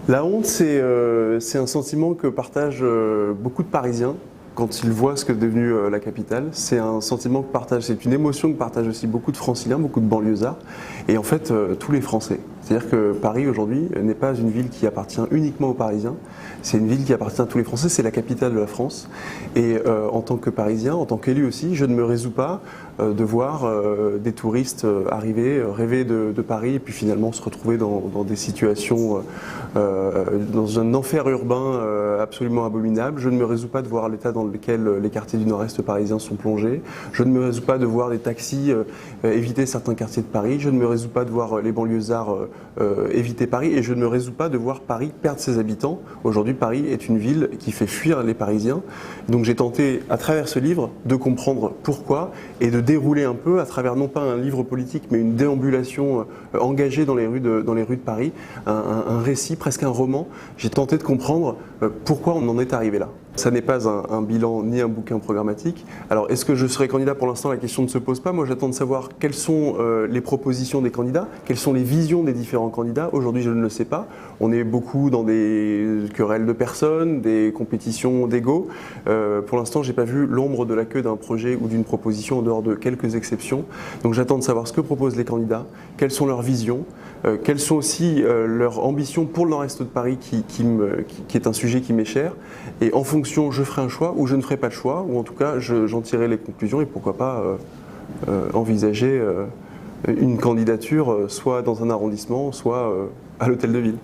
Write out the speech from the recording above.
La honte, c'est un sentiment que partagent beaucoup de Parisiens quand ils voient ce que est devenu la capitale. C'est un sentiment que partagent, c'est une émotion que partagent aussi beaucoup de franciliens, beaucoup de banlieusards, et en fait tous les Français. C'est-à-dire que Paris aujourd'hui n'est pas une ville qui appartient uniquement aux Parisiens, c'est une ville qui appartient à tous les Français, c'est la capitale de la France. Et en tant que Parisien, en tant qu'élu aussi, je ne me résous pas de voir des touristes arriver, rêver de Paris et puis finalement se retrouver dans des situations, dans un enfer urbain absolument abominable. Je ne me résous pas de voir l'état dans lequel les quartiers du nord-est parisien sont plongés. Je ne me résous pas de voir les taxis éviter certains quartiers de Paris. Je ne me résous pas de voir les banlieusards éviter Paris et je ne me résous pas de voir Paris perdre ses habitants. Aujourd'hui, Paris est une ville qui fait fuir les Parisiens. Donc j'ai tenté, à travers ce livre, de comprendre pourquoi et de dérouler un peu, à travers non pas un livre politique, mais une déambulation engagée dans les rues de Paris, un récit, presque un roman. J'ai tenté de comprendre pourquoi on en est arrivé là. Ça n'est pas un bilan ni un bouquin programmatique. Alors, est-ce que je serai candidat? Pour l'instant, la question ne se pose pas. Moi, j'attends de savoir quelles sont les propositions des candidats, quelles sont les visions des différents candidats. Aujourd'hui, je ne le sais pas. On est beaucoup dans des querelles de personnes, des compétitions d'ego. Pour l'instant, je n'ai pas vu l'ombre de la queue d'un projet ou d'une proposition en dehors de quelques exceptions. Donc, j'attends de savoir ce que proposent les candidats, quelles sont leurs visions, quelles sont aussi leurs ambitions pour le nord-est de Paris, qui est un sujet qui m'est cher. Et en fonction, je ferai un choix ou je ne ferai pas de choix, ou en tout cas j'en tirerai les conclusions et pourquoi pas envisager une candidature soit dans un arrondissement, soit à l'hôtel de ville.